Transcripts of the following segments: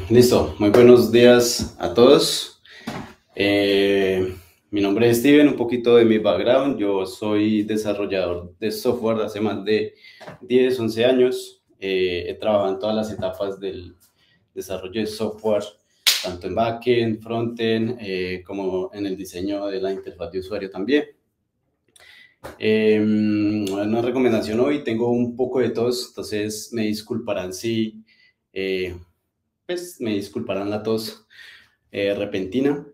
Listo, muy buenos días a todos. Eh, Mi nombre es Steven, un poquito de mi background. Yo soy desarrollador de software hace más de 10, 11 años. He trabajado en todas las etapas del desarrollo de software, tanto en backend, frontend, como en el diseño de la interfaz de usuario también. Una recomendación hoy, tengo un poco de tos, entonces me disculparán si... eh, pues me disculparán la tos repentina,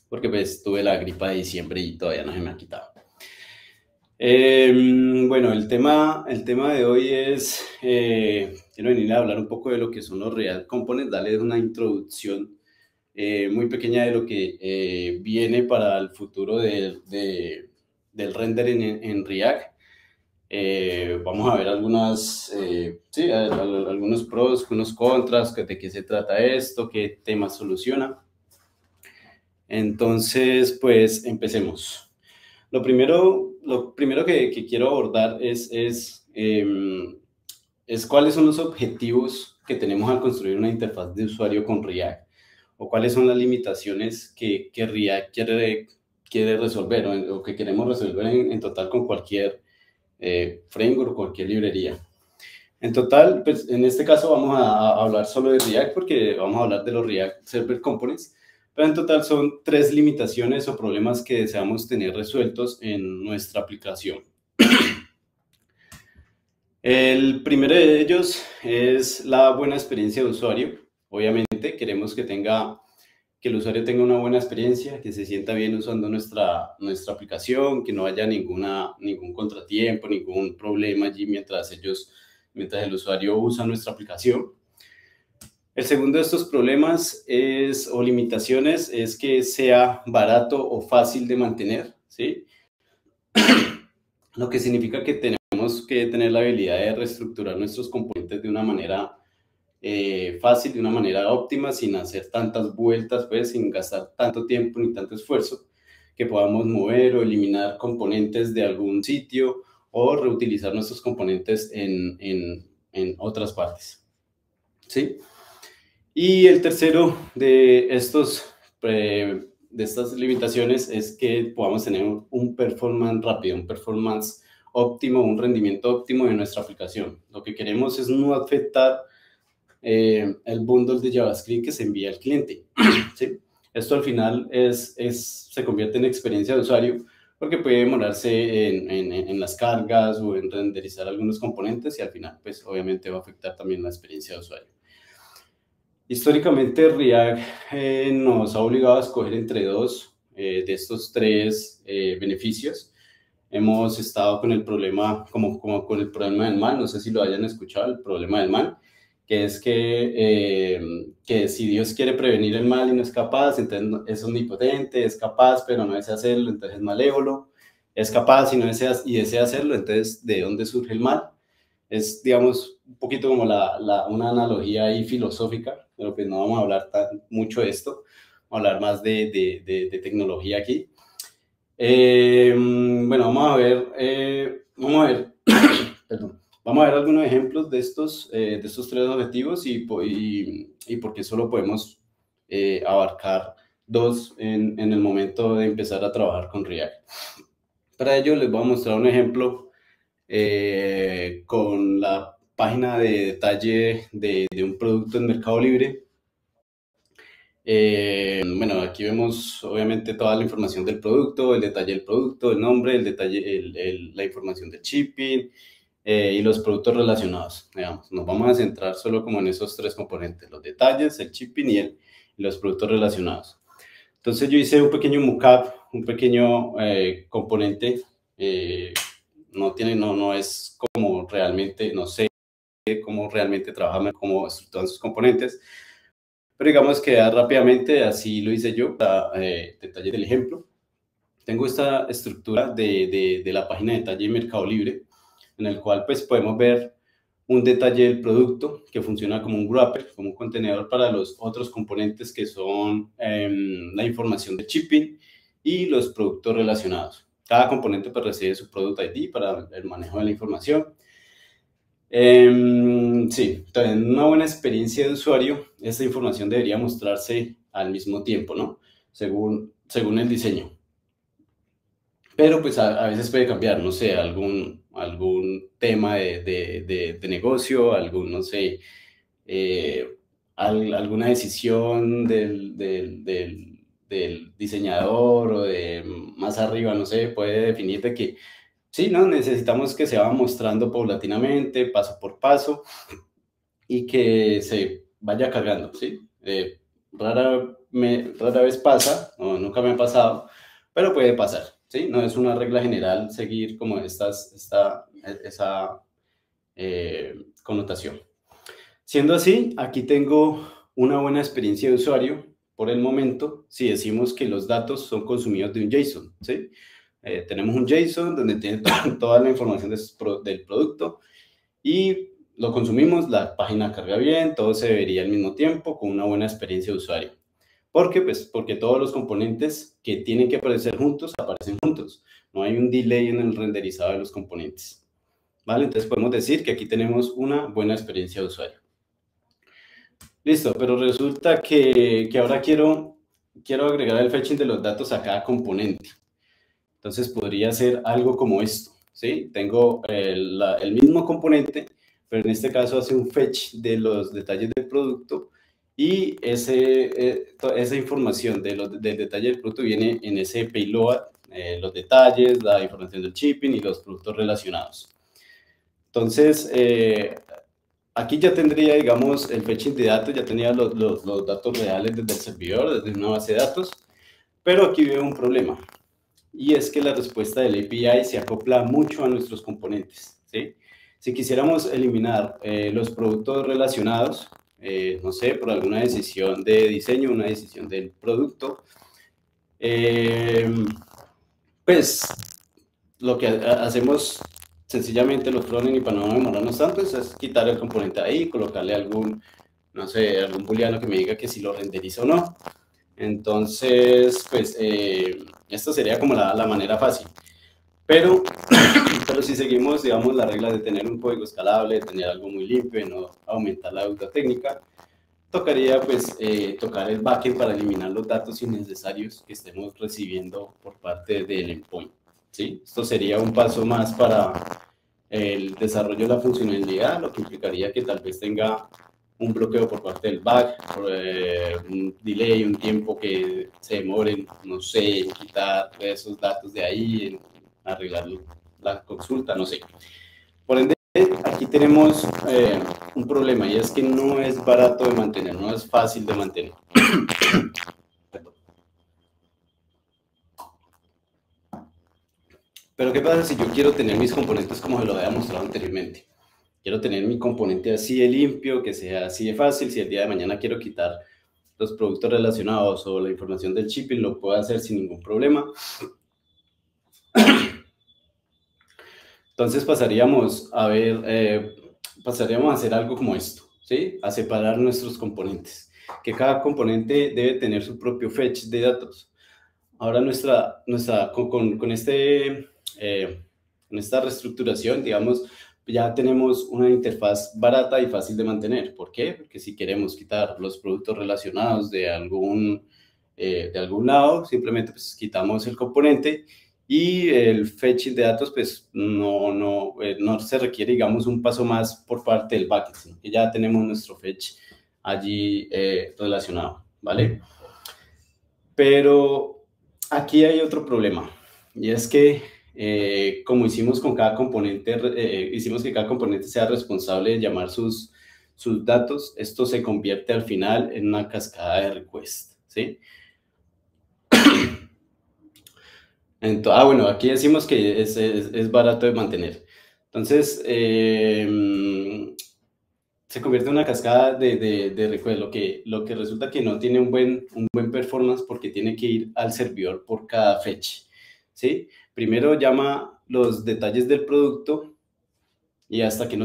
porque pues tuve la gripa de diciembre y todavía no se me ha quitado. Bueno, el tema de hoy es, quiero venir a hablar un poco de lo que son los React Components, darles una introducción muy pequeña de lo que viene para el futuro del rendering en React. Vamos a ver algunos pros, algunos contras, de qué se trata esto, qué temas soluciona. Entonces, pues empecemos. Lo primero que quiero abordar es cuáles son los objetivos que tenemos al construir una interfaz de usuario con React, o cuáles son las limitaciones que React quiere resolver, o que queremos resolver en total con cualquier framework o cualquier librería. En total, pues en este caso vamos a hablar solo de React porque vamos a hablar de los React Server Components, pero en total son 3 limitaciones o problemas que deseamos tener resueltos en nuestra aplicación. El primero de ellos es la buena experiencia de usuario. Obviamente queremos que el usuario tenga una buena experiencia, que se sienta bien usando nuestra aplicación, que no haya ningún contratiempo, ningún problema allí mientras el usuario usa nuestra aplicación. El segundo de estos problemas o limitaciones es que sea barato o fácil de mantener, ¿sí? Lo que significa que tenemos que tener la habilidad de reestructurar nuestros componentes de una manera fácil, de una manera óptima, sin hacer tantas vueltas, pues, sin gastar tanto tiempo ni tanto esfuerzo, que podamos mover o eliminar componentes de algún sitio o reutilizar nuestros componentes en otras partes, ¿sí? Y el tercero de estas limitaciones es que podamos tener un performance rápido, un performance óptimo, un rendimiento óptimo de nuestra aplicación. Lo que queremos es no afectar el bundle de JavaScript que se envía al cliente, ¿sí? Esto al final se convierte en experiencia de usuario porque puede demorarse en las cargas o en renderizar algunos componentes y al final, pues obviamente va a afectar también la experiencia de usuario. Históricamente React nos ha obligado a escoger entre dos de estos tres beneficios. Hemos estado con el problema, como con el problema del mal, no sé si lo hayan escuchado, el problema del mal, que es que si Dios quiere prevenir el mal y no es capaz, entonces es omnipotente, es capaz, pero no desea hacerlo, entonces es malévolo, es capaz y desea hacerlo, entonces ¿de dónde surge el mal? Es, digamos, un poquito como una analogía ahí filosófica, pero pues no vamos a hablar mucho de esto, vamos a hablar más de tecnología aquí. Bueno, perdón, vamos a ver algunos ejemplos de estos tres objetivos y por qué solo podemos abarcar dos en el momento de empezar a trabajar con React. Para ello les voy a mostrar un ejemplo con la página de detalle de un producto en Mercado Libre. Bueno, aquí vemos obviamente toda la información del producto, el detalle del producto, el nombre, el detalle, la información del shipping y los productos relacionados. Digamos, nos vamos a centrar solo como en esos tres componentes, los detalles, el shipping y los productos relacionados. Entonces yo hice un pequeño mockup, un pequeño componente, no es como realmente, no sé cómo realmente trabajan, cómo estructuran sus componentes, pero digamos que rápidamente así lo hice yo para detalle del ejemplo. Tengo esta estructura de la página de detalle de Mercado Libre, en el cual pues podemos ver un detalle del producto que funciona como un wrapper, como un contenedor para los otros componentes que son la información de shipping y los productos relacionados. Cada componente pues recibe su product ID para el manejo de la información. Sí, entonces, en una buena experiencia de usuario, esta información debería mostrarse al mismo tiempo, ¿no? Según el diseño. Pero pues a veces puede cambiar, no sé, algún tema de negocio, no sé, eh, alguna decisión del diseñador o de más arriba, no sé, puede definir de que sí, ¿no? Necesitamos que se va mostrando paulatinamente, paso por paso, y que se vaya cargando, ¿sí? Rara vez pasa, o nunca me ha pasado, pero puede pasar, ¿sí? No es una regla general seguir como esa connotación. Siendo así, aquí tengo una buena experiencia de usuario por el momento si decimos que los datos son consumidos de un JSON, ¿sí? Tenemos un JSON donde tiene toda la información del producto y lo consumimos, la página carga bien, todo se vería al mismo tiempo con una buena experiencia de usuario. ¿Por qué? Pues porque todos los componentes que tienen que aparecer juntos aparecen juntos. No hay un delay en el renderizado de los componentes. ¿Vale? Entonces podemos decir que aquí tenemos una buena experiencia de usuario. Listo, pero resulta que ahora quiero agregar el fetching de los datos a cada componente. Entonces podría ser algo como esto, ¿sí? Tengo el mismo componente, pero en este caso hace un fetch de los detalles del producto y esa información del detalle del producto viene en ese payload, los detalles, la información del shipping y los productos relacionados. Entonces, aquí ya tendría, digamos, el fetching de datos, ya tenía los datos reales desde el servidor, desde una base de datos, pero aquí veo un problema y es que la respuesta del API se acopla mucho a nuestros componentes, ¿sí? Si quisiéramos eliminar los productos relacionados, no sé, por alguna decisión de diseño, una decisión del producto, eh, pues lo que hacemos sencillamente los frontend y para no demorarnos tanto es quitar el componente ahí, colocarle no sé, algún booleano que me diga que si lo renderiza o no. Entonces, pues esto sería como la manera fácil. Pero, pero si seguimos, digamos, la regla de tener un código escalable, de tener algo muy limpio, de no aumentar la deuda técnica, tocaría pues tocar el backend para eliminar los datos innecesarios que estemos recibiendo por parte del endpoint, ¿sí? Esto sería un paso más para el desarrollo de la funcionalidad, lo que implicaría que tal vez tenga un bloqueo por parte del back, un delay, un tiempo que se demore, no sé, en quitar esos datos de ahí, en arreglar la consulta, no sé. Por ende, aquí tenemos un problema y es que no es barato de mantener, no es fácil de mantener. Pero ¿qué pasa si yo quiero tener mis componentes como se lo había mostrado anteriormente? Quiero tener mi componente así de limpio, que sea así de fácil. Si el día de mañana quiero quitar los productos relacionados o la información del shipping, lo puedo hacer sin ningún problema. Entonces pasaríamos a hacer algo como esto, ¿sí? A separar nuestros componentes, que cada componente debe tener su propio fetch de datos. Ahora con esta reestructuración, digamos, ya tenemos una interfaz barata y fácil de mantener. ¿Por qué? Porque si queremos quitar los productos relacionados de algún lado, simplemente pues, quitamos el componente y el fetching de datos, pues no se requiere, digamos, un paso más por parte del backend, sino que ya tenemos nuestro fetch allí relacionado, ¿vale? Pero aquí hay otro problema, y es que como hicimos con cada componente, hicimos que cada componente sea responsable de llamar sus datos, esto se convierte al final en una cascada de request, ¿sí? Bueno, aquí decimos que es barato de mantener. Entonces, se convierte en una cascada de request, lo que resulta que no tiene un buen performance porque tiene que ir al servidor por cada fetch, ¿sí? Primero llama los detalles del producto y hasta que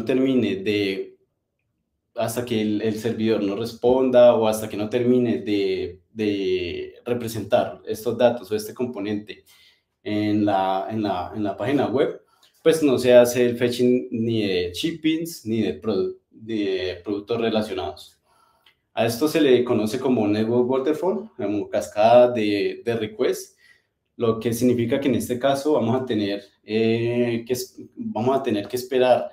el servidor no responda o hasta que no termine de representar estos datos o este componente en la página web, pues no se hace el fetching ni de shippings ni de productos relacionados. A esto se le conoce como Network Waterfall, como cascada de requests, lo que significa que en este caso vamos a tener, que esperar,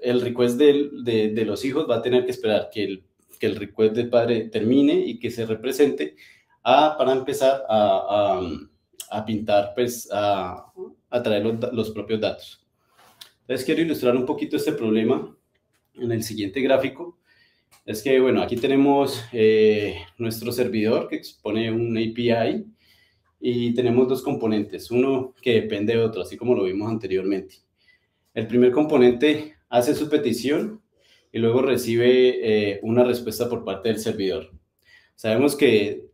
el request de los hijos va a tener que esperar que el request del padre termine y que se represente para empezar a pintar, pues a traer los propios datos. Entonces quiero ilustrar un poquito este problema en el siguiente gráfico. Es que, bueno, aquí tenemos nuestro servidor que expone un API y tenemos dos componentes, uno que depende de otro, así como lo vimos anteriormente. El primer componente hace su petición y luego recibe una respuesta por parte del servidor. Sabemos que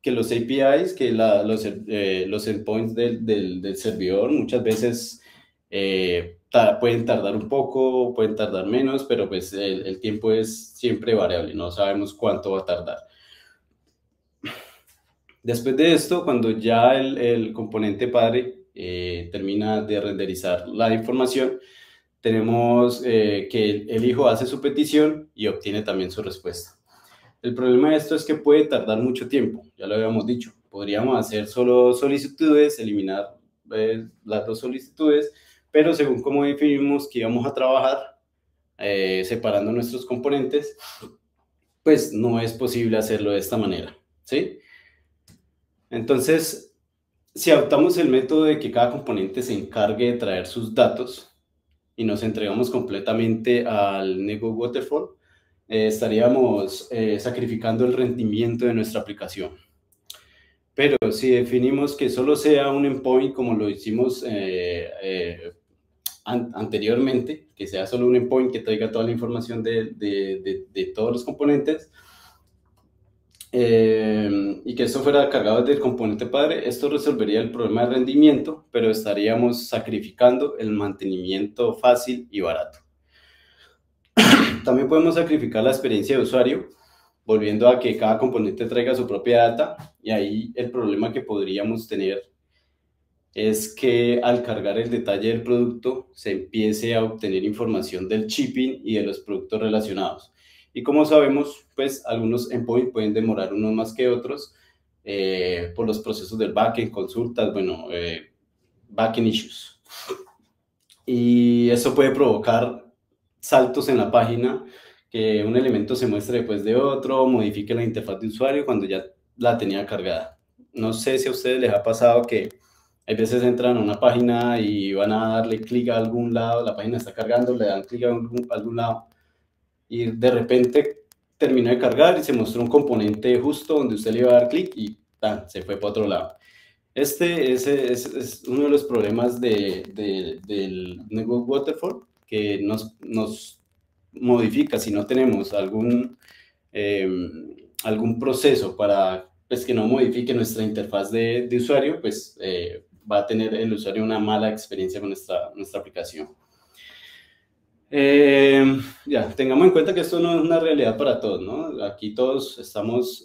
los APIs, los endpoints del servidor muchas veces pueden tardar un poco, pueden tardar menos, pero pues el tiempo es siempre variable, no sabemos cuánto va a tardar. Después de esto, cuando ya el componente padre termina de renderizar la información, tenemos que el hijo hace su petición y obtiene también su respuesta. El problema de esto es que puede tardar mucho tiempo, ya lo habíamos dicho. Podríamos hacer solo solicitudes, eliminar las dos solicitudes, pero según cómo definimos que íbamos a trabajar separando nuestros componentes, pues no es posible hacerlo de esta manera, ¿sí? Entonces, si adoptamos el método de que cada componente se encargue de traer sus datos y nos entregamos completamente al Network Waterfall, estaríamos sacrificando el rendimiento de nuestra aplicación. Pero si definimos que solo sea un endpoint como lo hicimos anteriormente, que sea solo un endpoint que traiga toda la información de todos los componentes, y que esto fuera cargado desde el componente padre, esto resolvería el problema de rendimiento, pero estaríamos sacrificando el mantenimiento fácil y barato. También podemos sacrificar la experiencia de usuario, volviendo a que cada componente traiga su propia data, y ahí el problema que podríamos tener es que al cargar el detalle del producto se empiece a obtener información del shipping y de los productos relacionados. Y como sabemos, pues algunos endpoints pueden demorar unos más que otros por los procesos del backend, consultas, bueno, backend issues. Y eso puede provocar saltos en la página, que un elemento se muestre después de otro, modifique la interfaz de usuario cuando ya la tenía cargada. No sé si a ustedes les ha pasado que hay veces entran a una página y van a darle clic a algún lado, la página está cargando, le dan clic a algún lado y de repente terminó de cargar y se mostró un componente justo donde usted le iba a dar clic y se fue para otro lado. Este es uno de los problemas del Network Waterfall, que nos modifica si no tenemos algún proceso para pues, que no modifique nuestra interfaz de usuario, pues va a tener el usuario una mala experiencia con nuestra aplicación. Ya, tengamos en cuenta que esto no es una realidad para todos, ¿no? Aquí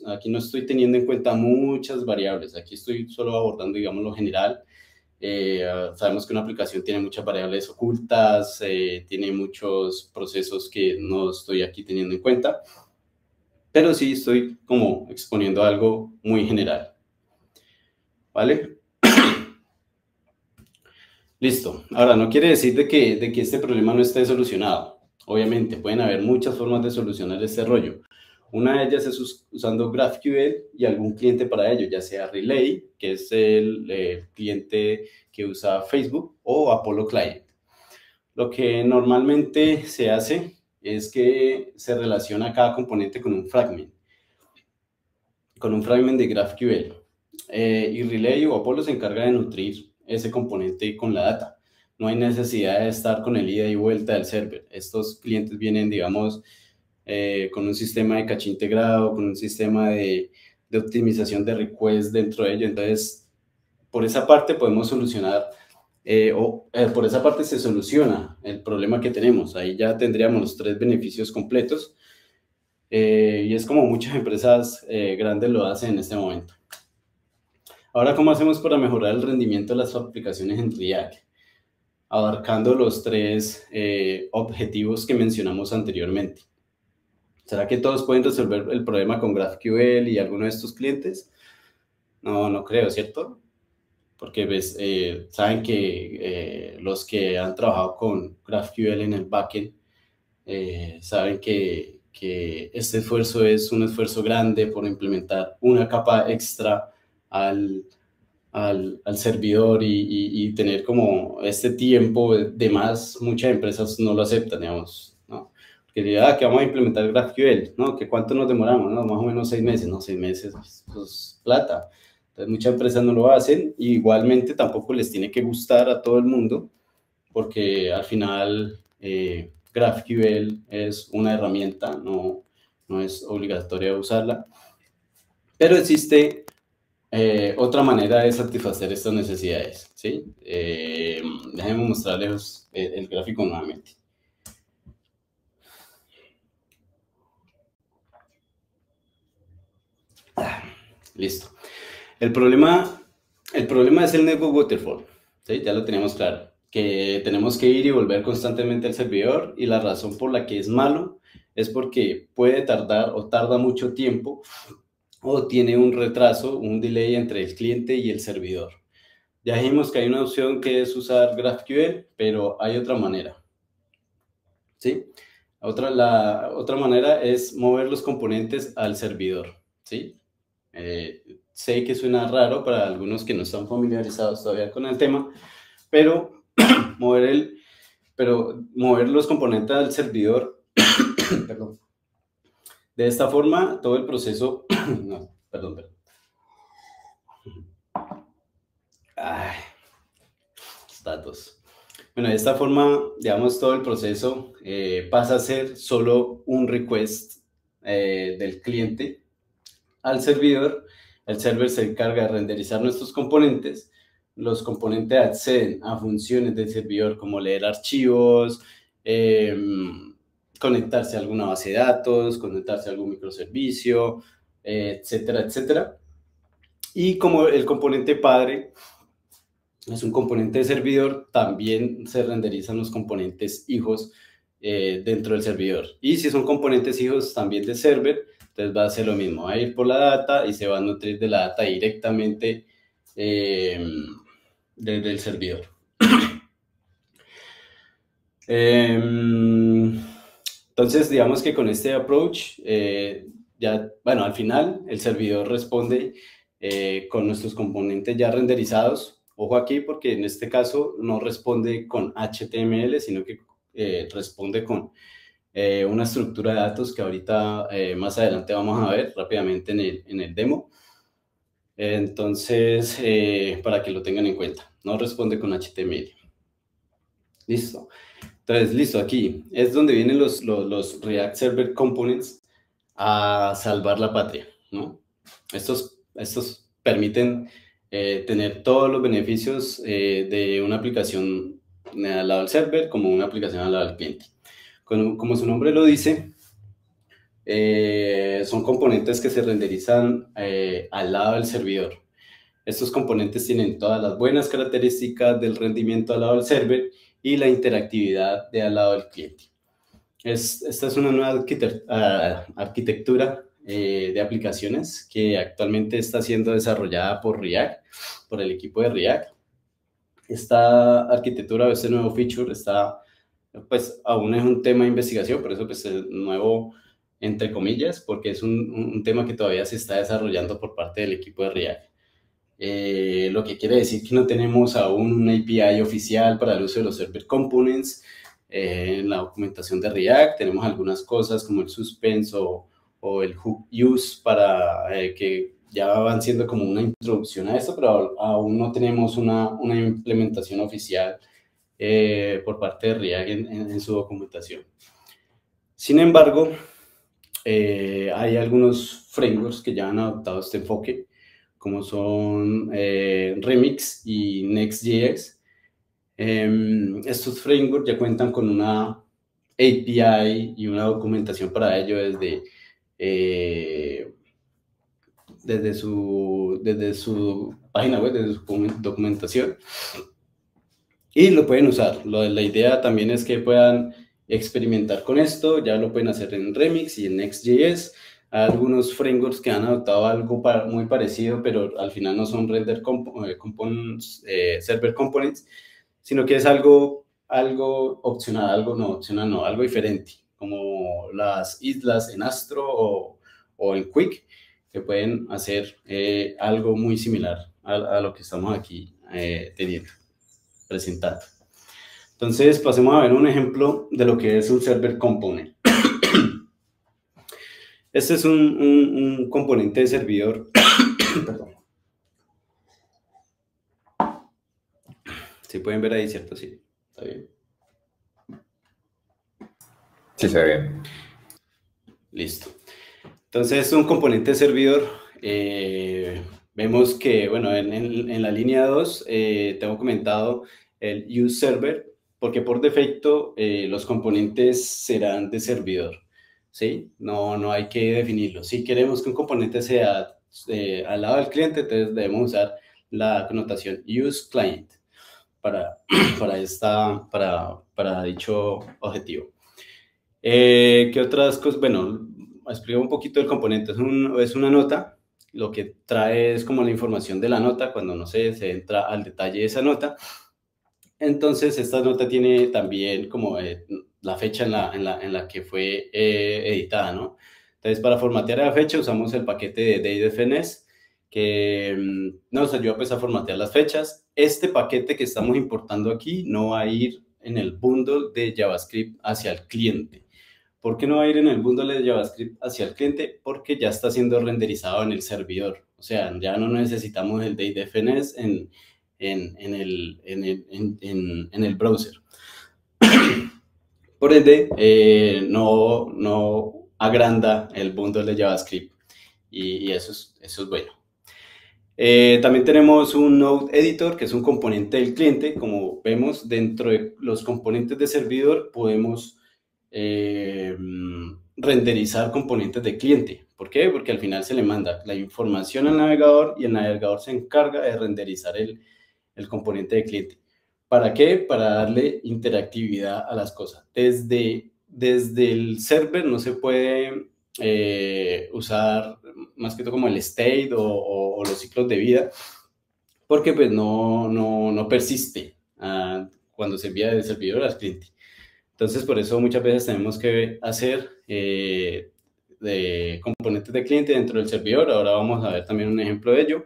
aquí no estoy teniendo en cuenta muchas variables, aquí estoy solo abordando, digamos, lo general. Sabemos que una aplicación tiene muchas variables ocultas, tiene muchos procesos que no estoy aquí teniendo en cuenta, pero sí estoy como exponiendo algo muy general, ¿vale? Listo. Ahora, no quiere decir de que este problema no esté solucionado. Obviamente, pueden haber muchas formas de solucionar este rollo. Una de ellas es usando GraphQL y algún cliente para ello, ya sea Relay, que es el cliente que usa Facebook, o Apollo Client. Lo que normalmente se hace es que se relaciona cada componente con un fragment de GraphQL. Y Relay o Apollo se encarga de nutrir ese componente con la data. No hay necesidad de estar con el ida y vuelta del server. Estos clientes vienen, digamos, con un sistema de caché integrado, con un sistema de optimización de requests dentro de ello. Entonces, por esa parte podemos solucionar, por esa parte se soluciona el problema que tenemos. Ahí ya tendríamos los 3 beneficios completos. Y es como muchas empresas grandes lo hacen en este momento. Ahora, ¿cómo hacemos para mejorar el rendimiento de las aplicaciones en React? abarcando los tres objetivos que mencionamos anteriormente. ¿Será que todos pueden resolver el problema con GraphQL y alguno de estos clientes? No, no creo, ¿cierto? Porque pues, saben que los que han trabajado con GraphQL en el backend saben que este esfuerzo es un esfuerzo grande por implementar una capa extra al, al servidor y tener como este tiempo de más. Muchas empresas no lo aceptan, digamos, ¿no? Porque dirán, que vamos a implementar GraphQL, ¿no? ¿Que cuánto nos demoramos? No, más o menos 6 meses, ¿no? 6 meses, pues plata. Entonces muchas empresas no lo hacen y igualmente tampoco les tiene que gustar a todo el mundo porque al final GraphQL es una herramienta, no es obligatoria usarla, pero existe otra manera de satisfacer estas necesidades, ¿sí? Déjenme mostrarles el gráfico nuevamente. Listo. El problema es el network waterfall, ¿sí? Ya lo tenemos claro, que tenemos que ir y volver constantemente al servidor y la razón por la que es malo es porque puede tardar o tarda mucho tiempo o tiene un retraso, un delay entre el cliente y el servidor. Ya dijimos que hay una opción que es usar GraphQL, pero hay otra manera, ¿sí? La otra manera es mover los componentes al servidor, ¿sí? Sé que suena raro para algunos que no están familiarizados todavía con el tema, pero mover los componentes al servidor, perdón, de esta forma todo el proceso, no, perdón. Ay, datos. Bueno, de esta forma, digamos, todo el proceso pasa a ser solo un request del cliente al servidor. El server se encarga de renderizar nuestros componentes. Los componentes acceden a funciones del servidor como leer archivos, eh, conectarse a alguna base de datos, conectarse a algún microservicio, etcétera, etcétera. Y como el componente padre es un componente de servidor, también se renderizan los componentes hijos dentro del servidor. Y si son componentes hijos también de server, entonces va a ser lo mismo, va a ir por la data y se va a nutrir de la data directamente desde el servidor. Entonces, digamos que con este approach, ya, bueno, al final el servidor responde con nuestros componentes ya renderizados. Ojo aquí porque en este caso no responde con HTML, sino que responde con una estructura de datos que ahorita más adelante vamos a ver rápidamente en el demo. Entonces, para que lo tengan en cuenta, no responde con HTML. Listo. Entonces, listo, aquí es donde vienen los React Server Components a salvar la patria, ¿no? Estos permiten tener todos los beneficios de una aplicación al lado del server como una aplicación al lado del cliente. Como su nombre lo dice, son componentes que se renderizan al lado del servidor. Estos componentes tienen todas las buenas características del rendimiento al lado del server y la interactividad de al lado del cliente. Esta es una nueva arquitectura de aplicaciones que actualmente está siendo desarrollada por React, por el equipo de React. Esta arquitectura, este nuevo feature está, pues aún es un tema de investigación, por eso pues es nuevo entre comillas, porque es un tema que todavía se está desarrollando por parte del equipo de React. Lo que quiere decir que no tenemos aún una API oficial para el uso de los Server Components. En la documentación de React tenemos algunas cosas como el suspense o el hook use para que ya van siendo como una introducción a esto, pero aún no tenemos una implementación oficial por parte de React en su documentación. Sin embargo, hay algunos frameworks que ya han adoptado este enfoque, como son Remix y Next.js. Estos frameworks ya cuentan con una API y una documentación para ello desde su página web, desde su documentación. y lo pueden usar. La idea también es que puedan experimentar con esto, ya lo pueden hacer en Remix y en Next.js. Hay algunos frameworks que han adoptado algo muy parecido, pero al final no son server components, sino que es algo opcional, algo diferente, como las islas en Astro o en Quick, que pueden hacer algo muy similar a lo que estamos aquí presentando. Entonces, pasemos a ver un ejemplo de lo que es un server component. Este es un componente de servidor. Perdón. ¿Sí pueden ver ahí, cierto? Sí, está bien. Sí, se ve bien. Listo. Entonces, un componente de servidor. Vemos que, bueno, en la línea 2 tengo comentado el use server, porque por defecto los componentes serán de servidor, ¿sí? No hay que definirlo. Si queremos que un componente sea al lado del cliente, entonces debemos usar la connotación use client para, para dicho objetivo. ¿Qué otras cosas? Bueno, explico un poquito el componente. Es una nota. Lo que trae es como la información de la nota, cuando no sé, se entra al detalle de esa nota. Entonces, esta nota tiene también como la fecha en la que fue editada, ¿no? Entonces, para formatear la fecha usamos el paquete de datefns que nos ayuda pues a formatear las fechas. Este paquete que estamos importando aquí no va a ir en el bundle de JavaScript hacia el cliente. ¿Por qué no va a ir en el bundle de JavaScript hacia el cliente? Porque ya está siendo renderizado en el servidor. O sea, ya no necesitamos el datefns en el browser. Por ende, no agranda el bundle de JavaScript y eso es bueno. También tenemos un Node Editor, que es un componente del cliente. Como vemos, dentro de los componentes de servidor podemos renderizar componentes de cliente. ¿Por qué? Porque al final se le manda la información al navegador y el navegador se encarga de renderizar el componente de cliente. ¿Para qué? Para darle interactividad a las cosas. Desde el server no se puede usar más que todo como el state o los ciclos de vida, porque pues no persiste cuando se envía del servidor al cliente. Entonces, por eso muchas veces tenemos que hacer de componentes de cliente dentro del servidor. Ahora vamos a ver también un ejemplo de ello.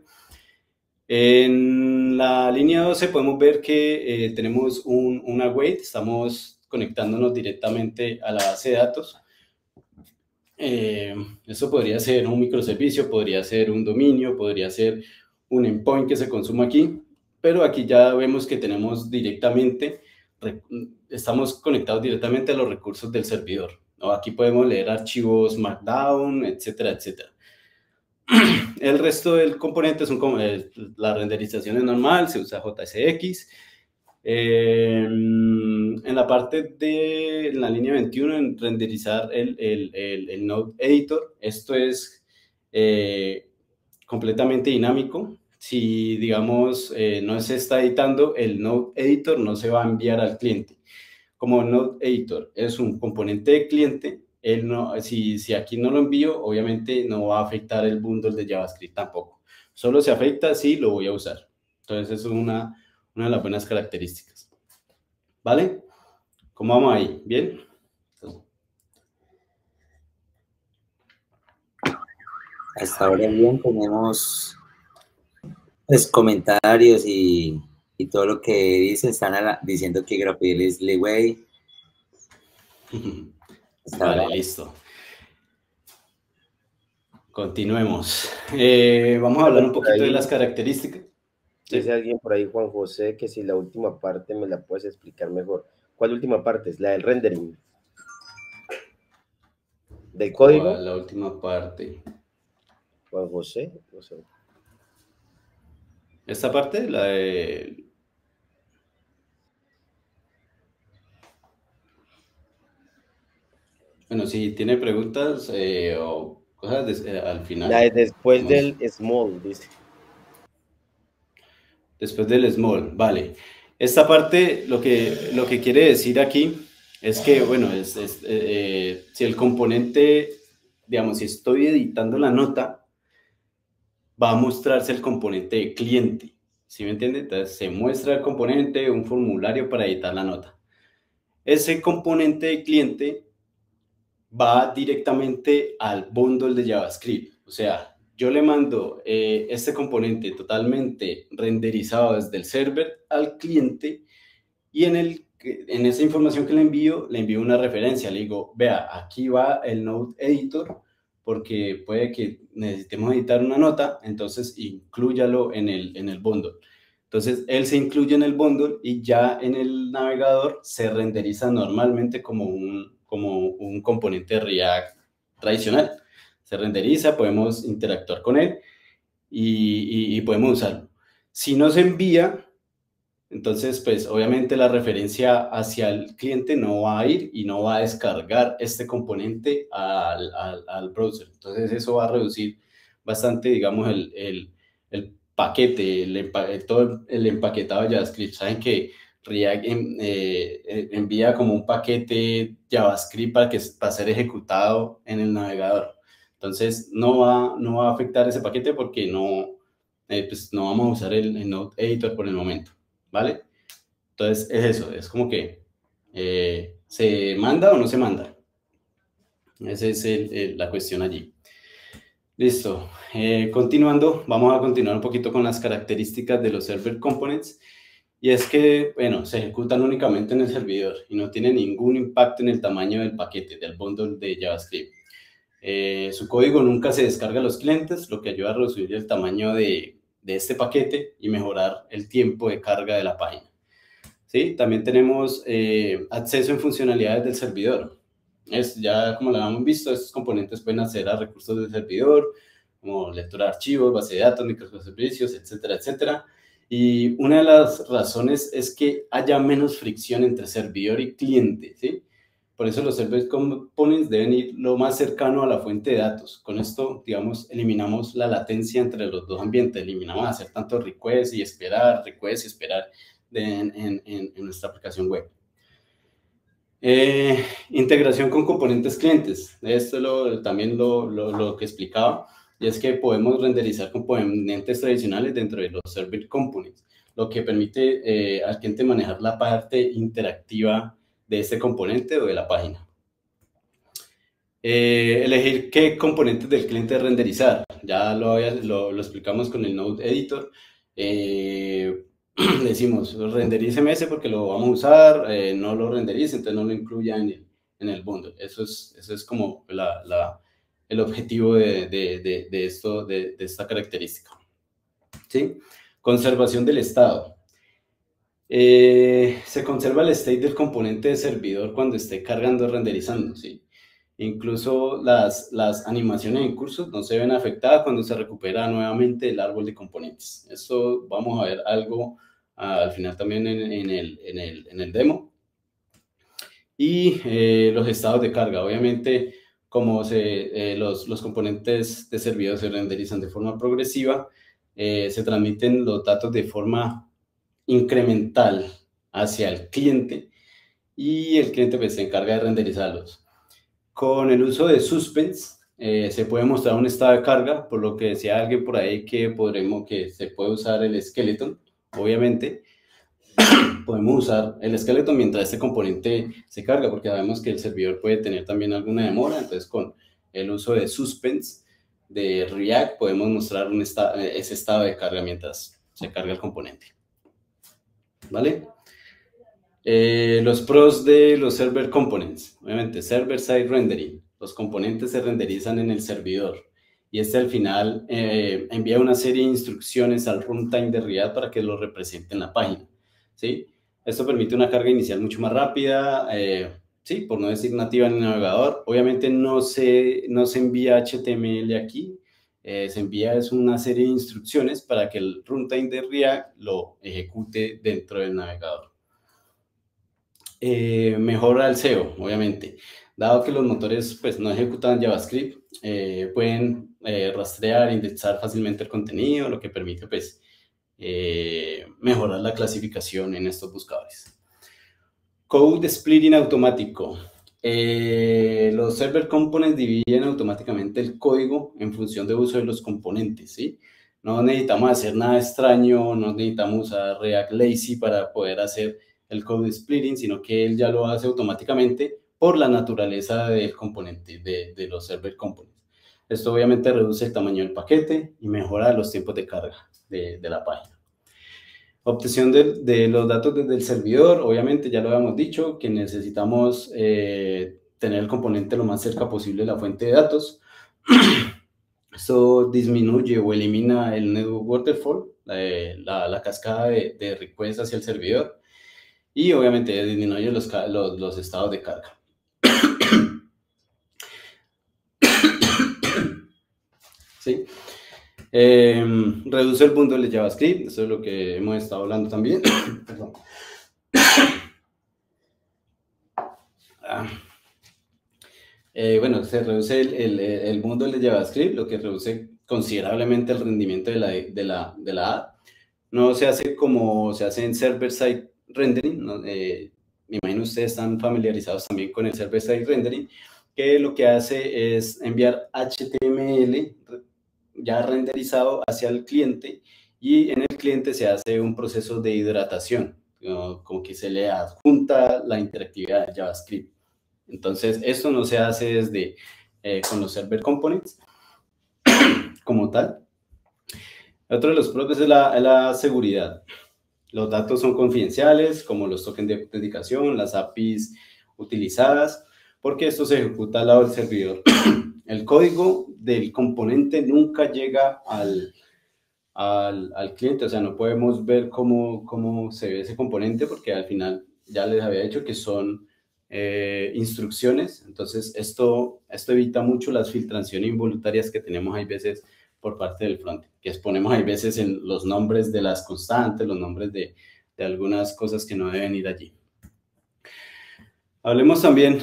En la línea 12 podemos ver que tenemos una await, estamos conectándonos directamente a la base de datos. Eso podría ser un microservicio, podría ser un dominio, podría ser un endpoint que se consuma aquí, pero aquí ya vemos que tenemos directamente, estamos conectados directamente a los recursos del servidor, ¿no? Aquí podemos leer archivos Markdown, etcétera, etcétera. El resto del componente la renderización es normal, se usa JSX. En la parte de la línea 21, en renderizar el Node Editor, esto es completamente dinámico. Si, digamos, no se está editando, el Node Editor no se va a enviar al cliente. Como Node Editor es un componente de cliente, si aquí no lo envío, obviamente no va a afectar el bundle de JavaScript tampoco. Solo se afecta si lo voy a usar. Entonces, es una de las buenas características. ¿Vale? ¿Cómo vamos ahí? ¿Bien? Hasta ahora bien, tenemos pues, comentarios y todo lo que dice. Están diciendo que GraphQL es leeway. Vale, listo. Continuemos. Vamos a hablar un poquito de las características. Dice alguien por ahí, Juan José, que si la última parte me la puedes explicar mejor. ¿Cuál última parte? Es la del rendering. ¿Del código? La última parte. Juan José, no sé. Esta parte, la de... Bueno, si tiene preguntas o cosas al final. La de después del small, dice. Después del small, vale. Esta parte lo que quiere decir aquí es que, bueno, si el componente, digamos, si estoy editando la nota, va a mostrarse el componente de cliente, ¿sí me entiende? Entonces se muestra el componente, un formulario para editar la nota. Ese componente de cliente va directamente al bundle de JavaScript, o sea, yo le mando este componente totalmente renderizado desde el server al cliente y en esa información que le envío una referencia. Le digo, vea, aquí va el Node Editor, porque puede que necesitemos editar una nota, entonces inclúyalo en el bundle. Entonces, él se incluye en el bundle y ya en el navegador se renderiza normalmente como un componente React tradicional. Se renderiza, podemos interactuar con él y podemos usarlo. Si no se envía, entonces, pues obviamente la referencia hacia el cliente no va a ir y no va a descargar este componente al browser. Entonces, eso va a reducir bastante, digamos, el paquete, todo el empaquetado de JavaScript. Saben que React envía como un paquete JavaScript para ser ejecutado en el navegador. Entonces, no va a afectar ese paquete porque pues no vamos a usar el Node Editor por el momento. ¿Vale? Entonces es eso, es como que ¿se manda o no se manda? Esa es la cuestión allí. Listo. Continuando, vamos a continuar un poquito con las características de los Server Components. Y es que, bueno, se ejecutan únicamente en el servidor y no tienen ningún impacto en el tamaño del paquete, del bundle de JavaScript. Su código nunca se descarga a los clientes, lo que ayuda a reducir el tamaño de este paquete y mejorar el tiempo de carga de la página. ¿Sí? También tenemos acceso en funcionalidades del servidor. Ya como lo hemos visto, estos componentes pueden acceder a recursos del servidor, como lectura de archivos, base de datos, microservicios, etcétera, etcétera. Y una de las razones es que haya menos fricción entre servidor y cliente, ¿sí? Por eso los Server Components deben ir lo más cercano a la fuente de datos. Con esto, digamos, eliminamos la latencia entre los dos ambientes. Eliminamos hacer tanto request y esperar en nuestra aplicación web. Integración con componentes clientes. Esto también lo que explicaba, y es que podemos renderizar componentes tradicionales dentro de los Server Components, lo que permite al cliente manejar la parte interactiva de este componente o de la página. Elegir qué componentes del cliente renderizar. Ya lo explicamos con el Node Editor. Decimos, renderíceme ese porque lo vamos a usar, no lo renderice, entonces no lo incluya en el bundle. Eso es como el objetivo de esta característica. ¿Sí? Conservación del estado. Se conserva el state del componente de servidor cuando esté cargando o renderizando, ¿sí? Incluso las animaciones en curso no se ven afectadas cuando se recupera nuevamente el árbol de componentes. Esto vamos a ver algo al final también en el demo. Y los estados de carga. Obviamente, como los componentes de servidor se renderizan de forma progresiva, se transmiten los datos de forma incremental hacia el cliente y el cliente pues, se encarga de renderizarlos. Con el uso de suspense se puede mostrar un estado de carga, por lo que decía alguien por ahí que se puede usar el skeleton. Obviamente podemos usar el skeleton mientras este componente se carga, porque sabemos que el servidor puede tener también alguna demora. Entonces con el uso de suspense de React podemos mostrar ese estado de carga mientras se carga el componente. ¿Vale? Los pros de los Server Components. Obviamente, Server-Side Rendering. Los componentes se renderizan en el servidor. Y al final envía una serie de instrucciones al runtime de React para que lo represente en la página. ¿Sí? Esto permite una carga inicial mucho más rápida, ¿sí? Por no decir nativa en el navegador. Obviamente no se envía HTML aquí. Se envía una serie de instrucciones para que el runtime de React lo ejecute dentro del navegador. Mejora el SEO, obviamente. Dado que los motores pues, no ejecutan JavaScript, pueden rastrear e indexar fácilmente el contenido, lo que permite pues, mejorar la clasificación en estos buscadores. Code splitting automático. Los server components dividen automáticamente el código en función de uso de los componentes, ¿sí? No necesitamos hacer nada extraño, no necesitamos usar React Lazy para poder hacer el code splitting, sino que él ya lo hace automáticamente por la naturaleza del componente, de los server components. Esto obviamente reduce el tamaño del paquete y mejora los tiempos de carga de la página. Obtención de los datos desde el servidor, obviamente ya lo habíamos dicho, que necesitamos tener el componente lo más cerca posible de la fuente de datos. Eso disminuye o elimina el network waterfall, la cascada de requests hacia el servidor, y obviamente disminuye los estados de carga. ¿Sí? Reduce el bundle de JavaScript, eso es lo que hemos estado hablando también. Perdón. Bueno, se reduce el bundle de JavaScript, lo que reduce considerablemente el rendimiento de la ad. No se hace como se hace en server-side rendering, ¿no? Me imagino ustedes están familiarizados también con el server-side rendering, que lo que hace es enviar HTML ya renderizado hacia el cliente, y en el cliente se hace un proceso de hidratación, ¿no? Como que se le adjunta la interactividad de JavaScript. Entonces, esto no se hace desde con los server components como tal. Otro de los pros es la seguridad. Los datos son confidenciales, como los tokens de autenticación, las APIs utilizadas, porque esto se ejecuta al lado del servidor. El código del componente nunca llega al cliente, o sea, no podemos ver cómo se ve ese componente, porque al final ya les había dicho que son instrucciones. Entonces, esto evita mucho las filtraciones involuntarias que tenemos hay veces por parte del front, que exponemos hay veces en los nombres de las constantes, los nombres de algunas cosas que no deben ir allí. Hablemos también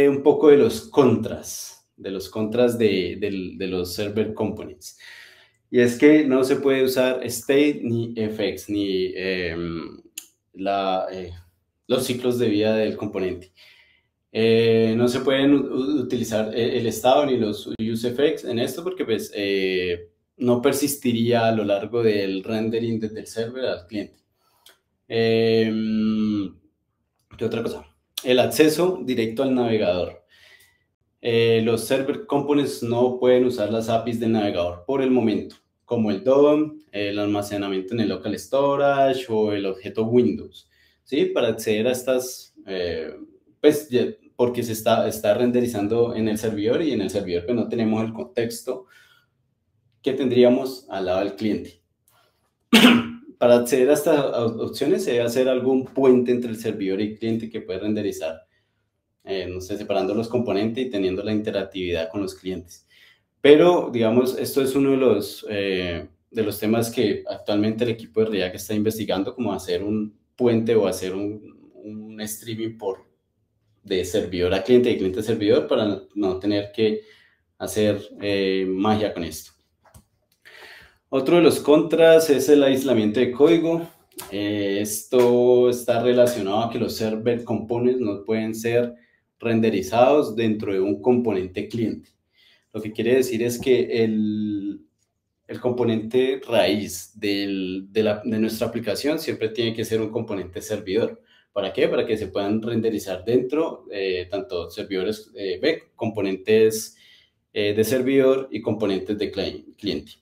un poco de los contras, de los server components. Y es que no se puede usar state ni effects, ni los ciclos de vida del componente. No se pueden utilizar el estado ni los use effects en esto, porque pues, no persistiría a lo largo del rendering desde el server al cliente. ¿Qué otra cosa? El acceso directo al navegador. Los server components no pueden usar las APIs del navegador por el momento, como el DOM, el almacenamiento en el local storage o el objeto Windows, ¿sí? Para acceder a estas, pues, porque se está renderizando en el servidor, y en el servidor pues no tenemos el contexto que tendríamos al lado del cliente. Para acceder a estas opciones se debe hacer algún puente entre el servidor y el cliente que puede renderizar, no sé, separando los componentes y teniendo la interactividad con los clientes. Pero, digamos, esto es uno de los temas que actualmente el equipo de React está investigando, como hacer un puente o hacer un streaming de servidor a cliente, de cliente a servidor, para no tener que hacer magia con esto. Otro de los contras es el aislamiento de código. Esto está relacionado a que los server components no pueden ser renderizados dentro de un componente cliente. Lo que quiere decir es que el componente raíz de nuestra aplicación siempre tiene que ser un componente servidor. ¿Para qué? Para que se puedan renderizar dentro tanto servidores componentes de servidor y componentes de cliente.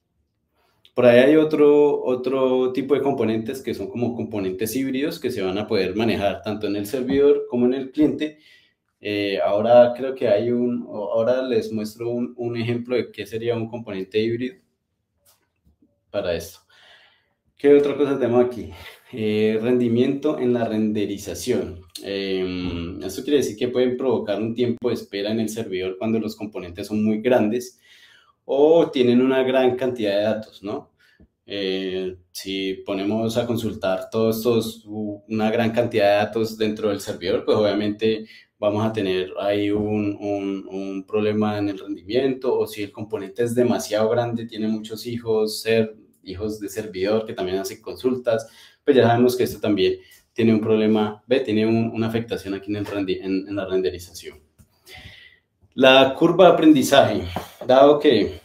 Por ahí hay otro tipo de componentes que son como componentes híbridos, que se van a poder manejar tanto en el servidor como en el cliente. Ahora creo que ahora les muestro un ejemplo de qué sería un componente híbrido para esto. ¿Qué otra cosa tenemos aquí? Rendimiento en la renderización. Esto quiere decir que pueden provocar un tiempo de espera en el servidor cuando los componentes son muy grandes o tienen una gran cantidad de datos, ¿no? Si ponemos a consultar una gran cantidad de datos dentro del servidor, pues obviamente vamos a tener ahí un problema en el rendimiento, o si el componente es demasiado grande, tiene muchos hijos hijos de servidor que también hacen consultas, pues ya sabemos que esto también tiene un problema, tiene una afectación aquí en la renderización. La curva de aprendizaje, dado que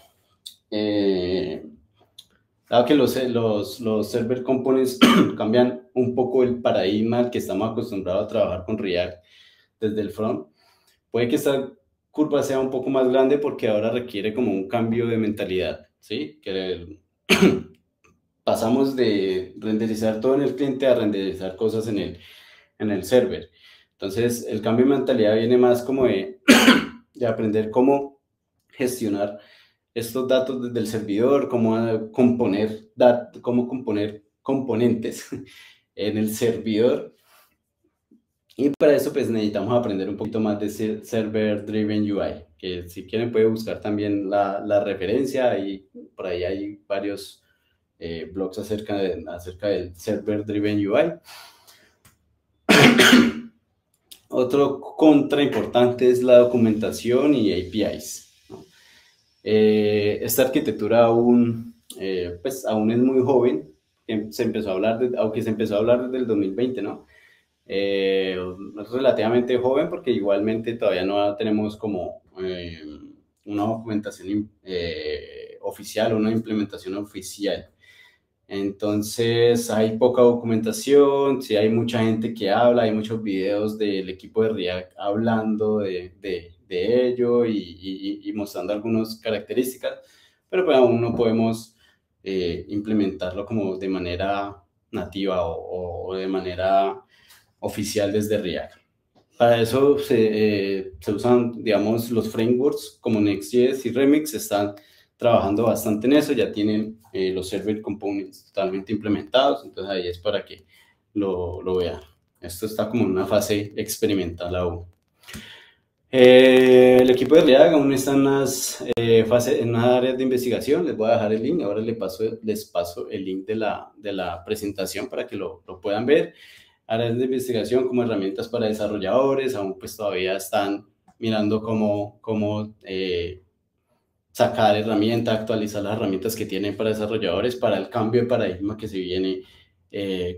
los server components cambian un poco el paradigma al que estamos acostumbrados a trabajar con React desde el front, puede que esta curva sea un poco más grande porque ahora requiere como un cambio de mentalidad, ¿sí? Que pasamos de renderizar todo en el cliente a renderizar cosas en el server. Entonces, el cambio de mentalidad viene más como de aprender cómo gestionar estos datos desde el servidor, cómo componer componentes en el servidor. Y para eso pues necesitamos aprender un poquito más de Server Driven UI, que si quieren pueden buscar también la referencia, y por ahí hay varios blogs acerca del Server Driven UI. Otro contra importante es la documentación y APIs, ¿no? Esta arquitectura aún es muy joven, aunque se empezó a hablar desde el 2020, ¿no? Es relativamente joven porque igualmente todavía no tenemos como una documentación oficial, una implementación oficial. Entonces hay poca documentación, sí hay mucha gente que habla, hay muchos videos del equipo de React hablando de ello y mostrando algunas características, pero pues aún no podemos implementarlo como de manera nativa o de manera oficial desde React. Para eso se usan, digamos, los frameworks como Next.js y Remix están trabajando bastante en eso, ya tienen los server components totalmente implementados, entonces ahí es para que lo vean. Esto está como en una fase experimental aún. El equipo de React aún está en unas áreas de investigación. Les voy a dejar el link, ahora les paso el link de la presentación para que lo puedan ver. Áreas de investigación como herramientas para desarrolladores, aún pues todavía están mirando cómo sacar herramientas, actualizar las herramientas que tienen para desarrolladores para el cambio de paradigma que se viene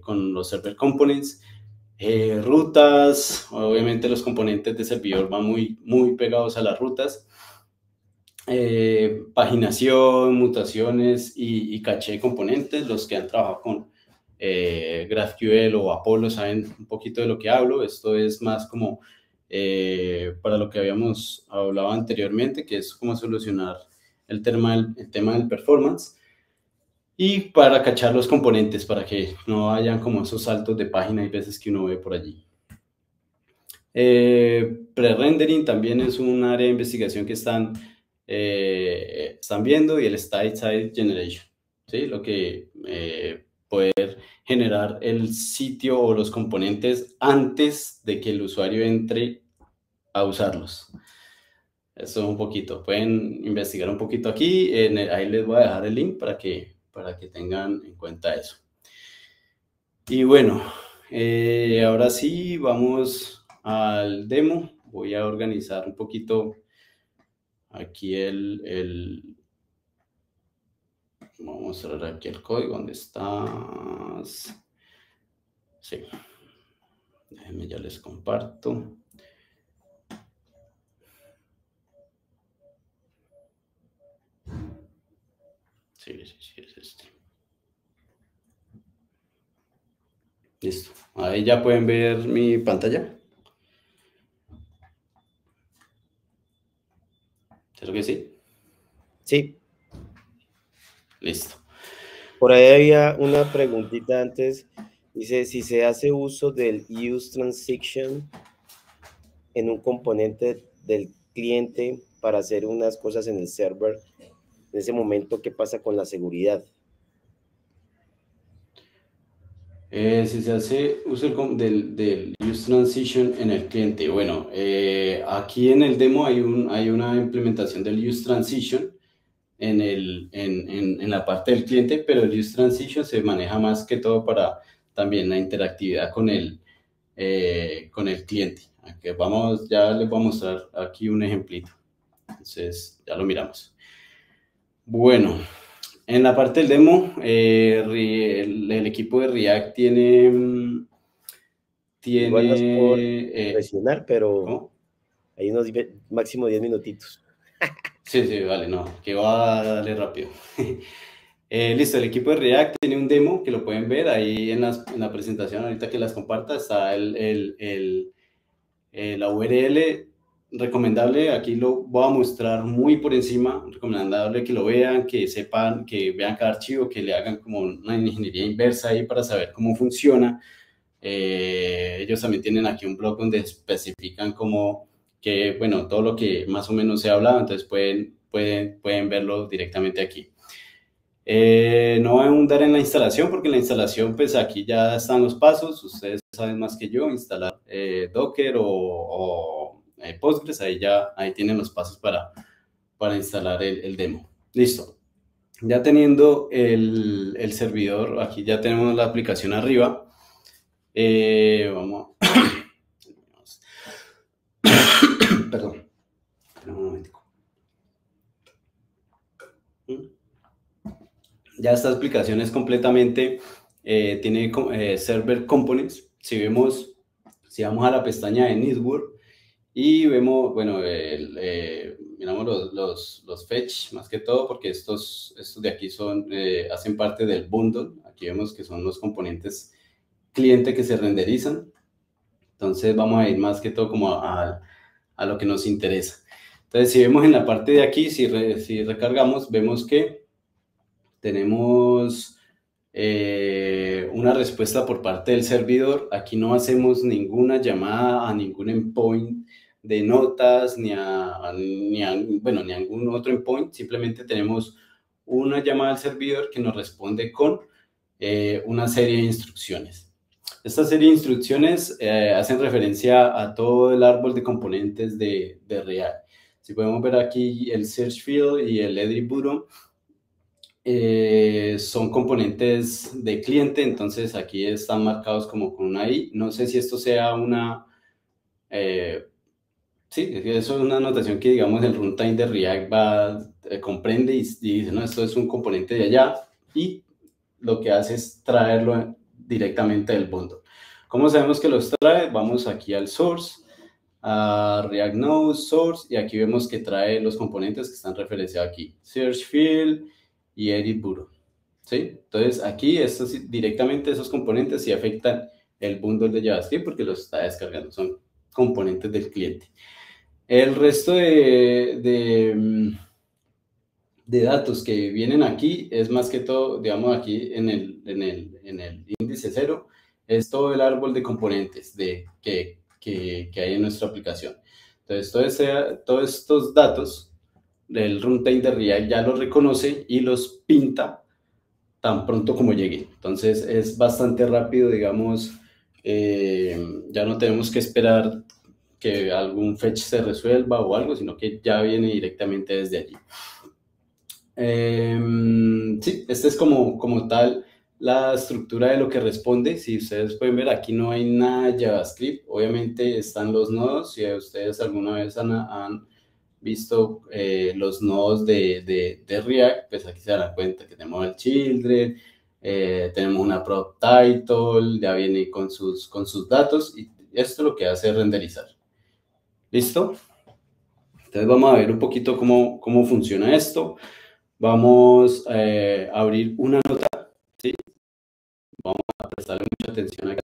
con los server components. Rutas, obviamente los componentes de servidor van muy pegados a las rutas. Paginación, mutaciones y caché de componentes. Los que han trabajado con GraphQL o Apollo saben un poquito de lo que hablo. Esto es más como para lo que habíamos hablado anteriormente, que es cómo solucionar el tema del performance. Y para cachar los componentes, para que no hayan como esos saltos de página y veces que uno ve por allí. Pre-rendering también es un área de investigación que están viendo, y el site generation, ¿sí? Lo que poder generar el sitio o los componentes antes de que el usuario entre a usarlos. Eso un poquito. Pueden investigar un poquito aquí. Ahí les voy a dejar el link para que tengan en cuenta eso. Y bueno, ahora sí, vamos al demo. Voy a organizar un poquito aquí vamos a mostrar aquí el código. ¿Dónde estás? Sí. Déjenme, ya les comparto. Sí, es este. Listo. Ahí ya pueden ver mi pantalla. ¿Creo que sí? Sí. Listo. Por ahí había una preguntita antes. Dice, si se hace uso del use transition en un componente del cliente para hacer unas cosas en el server, en ese momento, ¿qué pasa con la seguridad? Si se hace uso del use transition en el cliente, bueno, aquí en el demo hay una implementación del use transition en la parte del cliente, pero el use transition se maneja más que todo para también la interactividad con el cliente. Aquí ya les voy a mostrar aquí un ejemplito. Entonces, ya lo miramos. Bueno, En la parte del demo, el equipo de React tiene... Igual nos puedo presionar, pero ¿cómo? hay unos máximo 10 minutitos. Sí, vale, no, que va a darle rápido. Listo, el equipo de React tiene un demo que lo pueden ver ahí en la presentación, ahorita que las comparta, está la URL recomendable, aquí lo voy a mostrar muy por encima, recomendable que lo vean, que sepan, que vean cada archivo, que le hagan como una ingeniería inversa ahí para saber cómo funciona. Ellos también tienen aquí un blog donde especifican como que, bueno, todo lo que más o menos se ha hablado, entonces pueden verlo directamente aquí. No voy a ahondar en la instalación porque en la instalación pues aquí ya están los pasos, ustedes saben más que yo, instalar Docker o Postgres, ahí tienen los pasos para instalar el demo. Listo. Ya teniendo el servidor, aquí ya tenemos la aplicación arriba. Vamos a... Perdón. Un momentico. Ya esta aplicación es completamente, tiene server components. Si vamos a la pestaña de Network y vemos, bueno, miramos los fetch más que todo, porque estos de aquí hacen parte del bundle. Aquí vemos que son los componentes cliente que se renderizan. Entonces vamos a ir más que todo como a lo que nos interesa. Entonces si vemos en la parte de aquí, si recargamos, vemos que tenemos una respuesta por parte del servidor. Aquí no hacemos ninguna llamada a ningún endpoint de notas, ni a ningún otro endpoint. Simplemente tenemos una llamada al servidor que nos responde con una serie de instrucciones. Esta serie de instrucciones hacen referencia a todo el árbol de componentes de React. Si podemos ver aquí el search field y el edit button, son componentes de cliente, entonces aquí están marcados como con una I. No sé si esto sea sí, eso es una anotación que, digamos, el runtime de React comprende y dice, no, esto es un componente de allá, y lo que hace es traerlo directamente del bundle. ¿Cómo sabemos que los trae? Vamos aquí al source, a React Node source, y aquí vemos que trae los componentes que están referenciados aquí, search field y edit button, ¿sí? Entonces aquí directamente esos componentes sí afectan el bundle de JavaScript porque los está descargando, son componentes del cliente. El resto de datos que vienen aquí es más que todo, digamos, aquí en el índice 0, es todo el árbol de componentes que hay en nuestra aplicación. Entonces, todos estos datos del runtime de React ya los reconoce y los pinta tan pronto como llegue. Entonces, es bastante rápido, digamos, ya no tenemos que esperar que algún fetch se resuelva o algo, sino que ya viene directamente desde allí. Sí, este es como tal la estructura de lo que responde. Si ustedes pueden ver, aquí no hay nada de JavaScript. Obviamente están los nodos. Si ustedes alguna vez han visto los nodos de React, pues aquí se darán cuenta que tenemos el children, tenemos una prop title, ya viene con sus datos, y esto lo que hace es renderizar. ¿Listo? Entonces vamos a ver un poquito cómo funciona esto. Vamos a abrir una nota, ¿sí? Vamos a prestarle mucha atención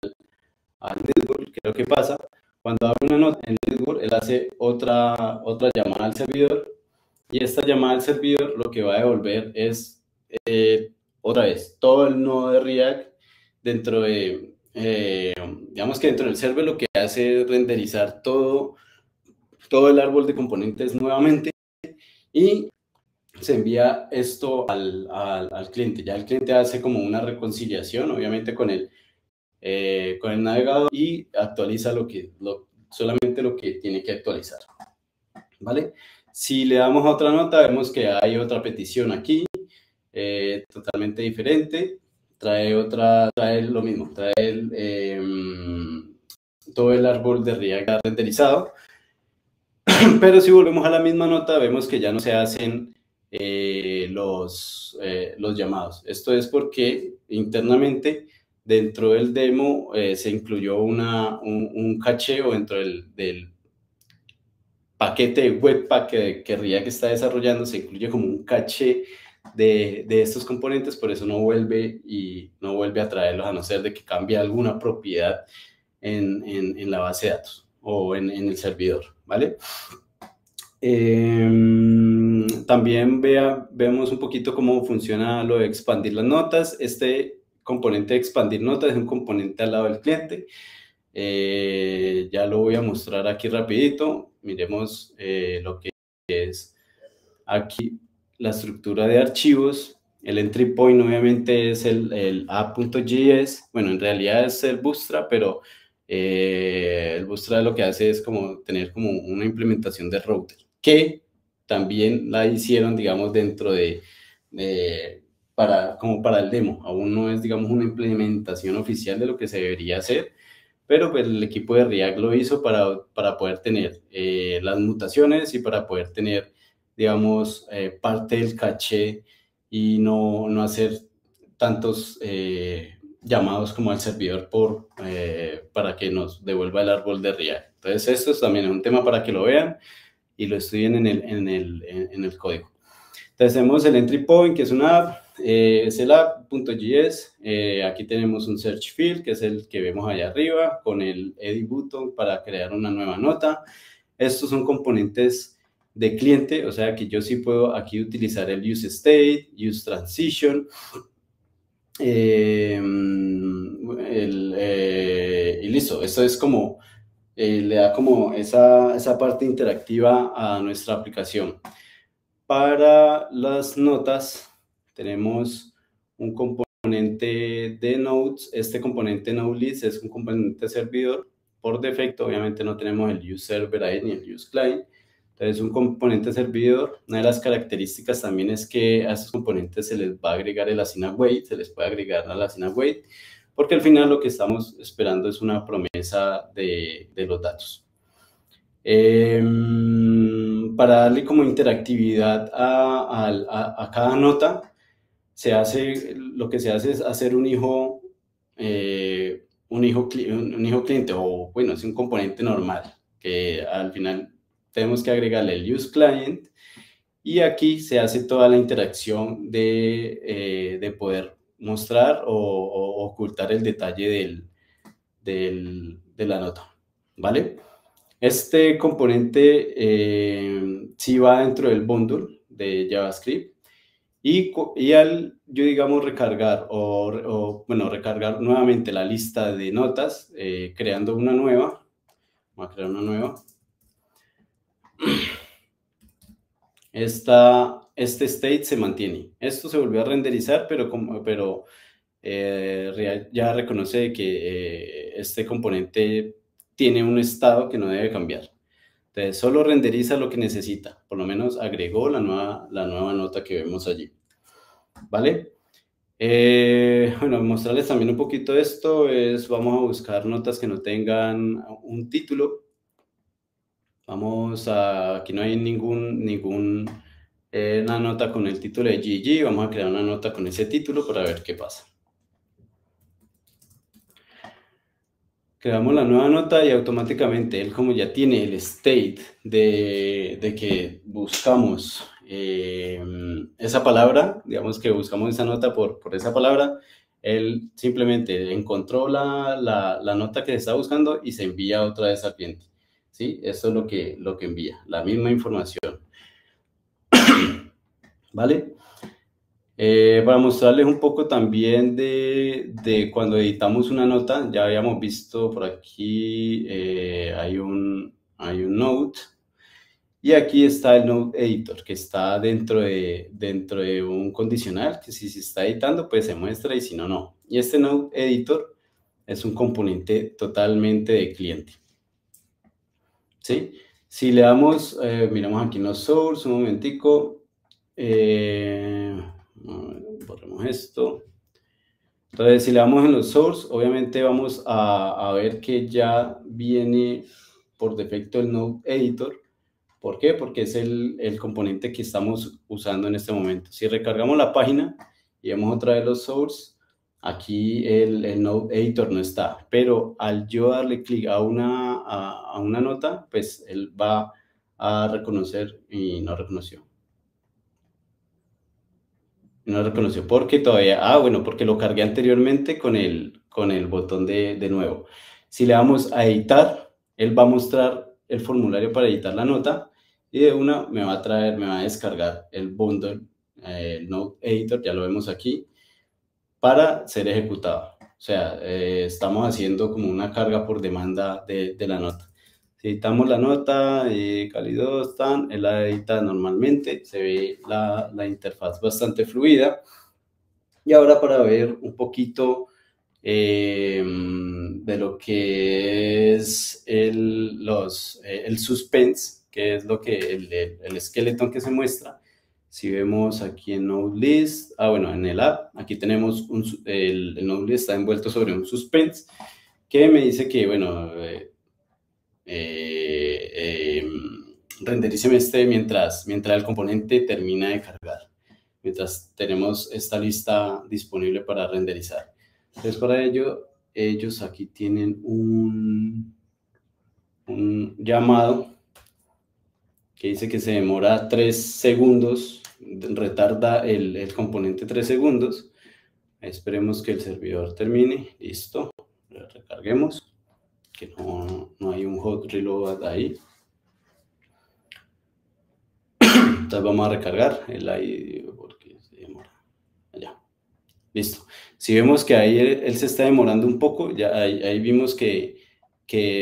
al network, que es lo que pasa. Cuando abre una nota en el network, él hace otra llamada al servidor, y esta llamada al servidor lo que va a devolver es, otra vez, todo el nodo de React dentro de, digamos que dentro del server lo que hace es renderizar todo el árbol de componentes nuevamente, y se envía esto al cliente. Ya el cliente hace como una reconciliación, obviamente, con el navegador, y actualiza solamente lo que tiene que actualizar, ¿vale? Si le damos a otra nota, vemos que hay otra petición aquí, totalmente diferente. Trae lo mismo, trae todo el árbol de React renderizado. Pero si volvemos a la misma nota, vemos que ya no se hacen los llamados. Esto es porque internamente dentro del demo se incluyó un cacheo dentro del paquete de Webpack que React está desarrollando, se incluye como un caché de estos componentes, por eso no vuelve a traerlos a no ser de que cambie alguna propiedad en la base de datos o en el servidor, ¿vale? También vemos un poquito cómo funciona lo de expandir las notas. Este componente de expandir notas es un componente al lado del cliente. Ya lo voy a mostrar aquí rapidito. Miremos lo que es aquí la estructura de archivos. El entry point obviamente es el app.js. Bueno, en realidad es el Bootstrap, pero el Bootstrap lo que hace es como tener como una implementación de router, que también la hicieron, digamos, dentro como para el demo. Aún no es, digamos, una implementación oficial de lo que se debería hacer, pero pues el equipo de React lo hizo para poder tener las mutaciones y para poder tener, digamos, parte del caché y no hacer tantos llamados como al servidor para que nos devuelva el árbol de React. Entonces esto también es un tema para que lo vean y lo estudien en el código. Entonces tenemos el entry point, que es una app, es el app.js. Aquí tenemos un search field, que es el que vemos allá arriba, con el edit button para crear una nueva nota. Estos son componentes de cliente, o sea que yo sí puedo aquí utilizar el use state, use transition, y listo. Esto es como, le da como esa parte interactiva a nuestra aplicación. Para las notas tenemos un componente de nodes. Este componente nodelist es un componente servidor. Por defecto, obviamente no tenemos el use server ahí ni el use client. Entonces, un componente servidor. Una de las características también es que a estos componentes se les va a agregar el assign await, se les puede agregar al assign await, porque al final lo que estamos esperando es una promesa de los datos. Para darle como interactividad a cada nota, lo que se hace es hacer un hijo cliente, o bueno, es un componente normal, que al final tenemos que agregarle el use client, y aquí se hace toda la interacción de poder mostrar o ocultar el detalle de la nota, ¿vale? Este componente sí va dentro del bundle de JavaScript y al yo, digamos, recargar recargar nuevamente la lista de notas, creando una nueva, voy a crear una nueva. Este state se mantiene. Esto se volvió a renderizar, pero ya reconoce que este componente tiene un estado que no debe cambiar. Entonces, solo renderiza lo que necesita. Por lo menos agregó la nueva nota que vemos allí. ¿Vale? Bueno, mostrarles también un poquito esto. Vamos a buscar notas que no tengan un título. Aquí no hay ninguna nota con el título de GG. Vamos a crear una nota con ese título para ver qué pasa. Creamos la nueva nota y automáticamente él, como ya tiene el state de que buscamos esa palabra, digamos que buscamos esa nota por esa palabra, él simplemente encontró la nota que se está buscando y se envía otra vez al cliente. ¿Sí? Eso es lo que envía, la misma información. ¿Vale? Para mostrarles un poco también de cuando editamos una nota, ya habíamos visto por aquí, hay un node, y aquí está el node editor, que está dentro de un condicional, que si se está editando, pues se muestra, y si no, no. Y este node editor es un componente totalmente de cliente. ¿Sí? Si le damos, miramos aquí en los source, un momentico, borremos esto. Entonces, si le damos en los source, obviamente vamos a ver que ya viene por defecto el node editor ¿Por qué? Porque es el componente que estamos usando en este momento. Si recargamos la página y vemos otra vez los source, aquí el Node Editor no está, pero al yo darle clic a una nota, pues él va a reconocer y no reconoció. No reconoció porque todavía, bueno, porque lo cargué anteriormente con el botón de nuevo. Si le damos a editar, él va a mostrar el formulario para editar la nota y de una me va a descargar el bundle, el Node Editor, ya lo vemos aquí, para ser ejecutado. O sea, estamos haciendo como una carga por demanda de la nota. Si editamos la nota, cálido, él la edita normalmente, se ve la interfaz bastante fluida. Y ahora para ver un poquito de lo que es el suspense, que es lo que el esqueleto que se muestra. Si vemos aquí en Node List, bueno, en el app, aquí tenemos el Node List está envuelto sobre un suspense que me dice que, bueno, renderíceme mientras el componente termina de cargar, mientras tenemos esta lista disponible para renderizar. Entonces, para ello, ellos aquí tienen un llamado que dice que se demora 3 segundos, retarda el componente 3 segundos. Esperemos que el servidor termine. Listo. Lo recarguemos. Que no hay un hot reload ahí. Entonces vamos a recargar el ID porque se demora. Allá. Listo. Si vemos que ahí él se está demorando un poco, ya ahí vimos que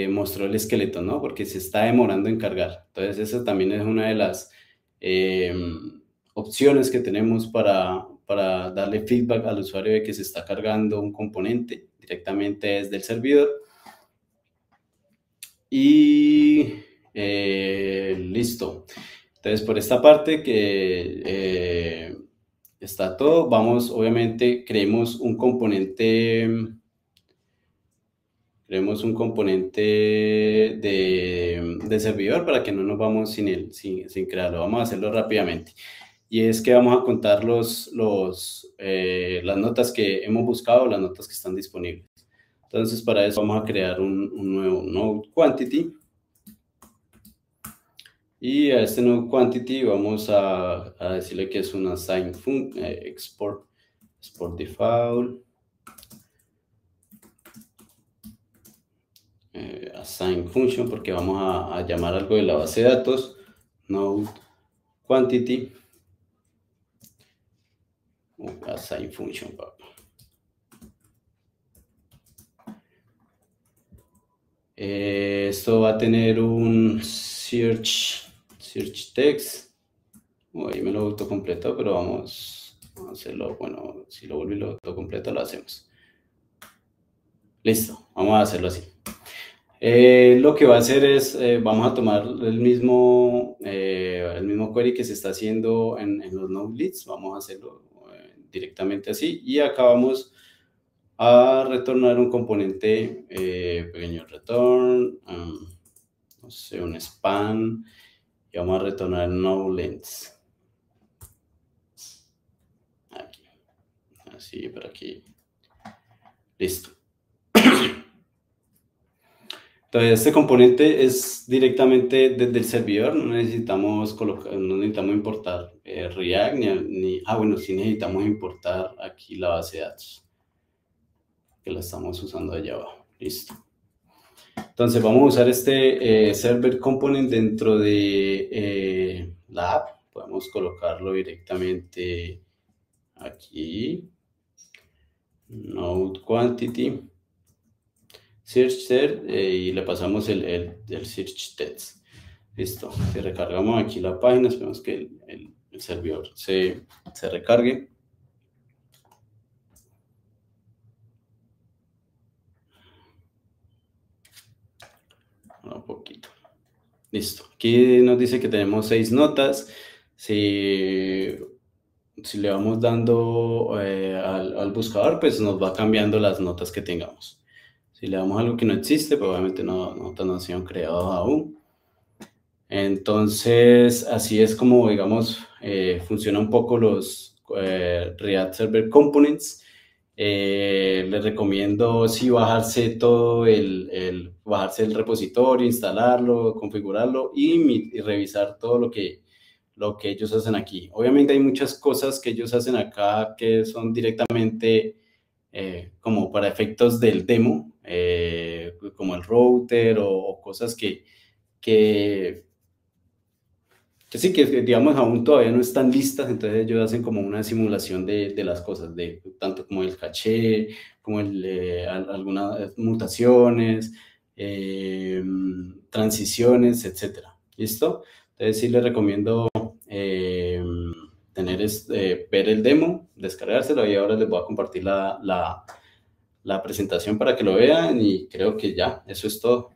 mostró el esqueleto, ¿no? Porque se está demorando en cargar. Entonces, esa también es una de las opciones que tenemos para darle feedback al usuario de que se está cargando un componente directamente desde el servidor. Y listo. Entonces, por esta parte que está todo, obviamente, creemos un componente de servidor para que no nos vamos sin crearlo. Vamos a hacerlo rápidamente. Y es que vamos a contar las notas que hemos buscado, las notas que están disponibles. Entonces, para eso vamos a crear un nuevo Node Quantity. Y a este Node Quantity vamos a decirle que es una assign export default. Assign function, porque vamos a llamar algo de la base de datos, Node Quantity, assign function. Esto va a tener un search text. Ahí me lo autocompletó, pero vamos a hacerlo. Bueno, si lo vuelvo y lo autocompleto, lo hacemos. Listo, vamos a hacerlo así. Lo que va a hacer es, vamos a tomar el mismo query que se está haciendo en los Node Leads, vamos a hacerlo directamente así, y acá vamos a retornar un componente, pequeño return, no sé, un span, y vamos a retornar no length. Aquí, así, por aquí. Listo. Entonces, este componente es directamente desde el servidor, no necesitamos importar React, bueno, sí necesitamos importar aquí la base de datos, que la estamos usando allá abajo. Listo. Entonces, vamos a usar este server component dentro de la app. Podemos colocarlo directamente aquí. Node Quantity. Search y le pasamos el search text. Listo. Si recargamos aquí la página, esperamos que el servidor se recargue. Un poquito. Listo. Aquí nos dice que tenemos 6 notas. Si le vamos dando al buscador, pues nos va cambiando las notas que tengamos. Si le damos algo que no existe, pues obviamente notas no se han creado aún. Entonces, así es como, digamos, funciona un poco los React Server Components. Les recomiendo sí bajarse todo bajarse el repositorio, instalarlo, configurarlo y revisar todo lo que ellos hacen aquí. Obviamente hay muchas cosas que ellos hacen acá que son directamente como para efectos del demo, como el router o cosas que sí, que digamos aún todavía no están listas, entonces ellos hacen como una simulación de las cosas, tanto como el caché, como algunas mutaciones, transiciones, etcétera. ¿Listo? Entonces sí les recomiendo ver el demo, descargárselo y ahora les voy a compartir la presentación para que lo vean y creo que ya, eso es todo.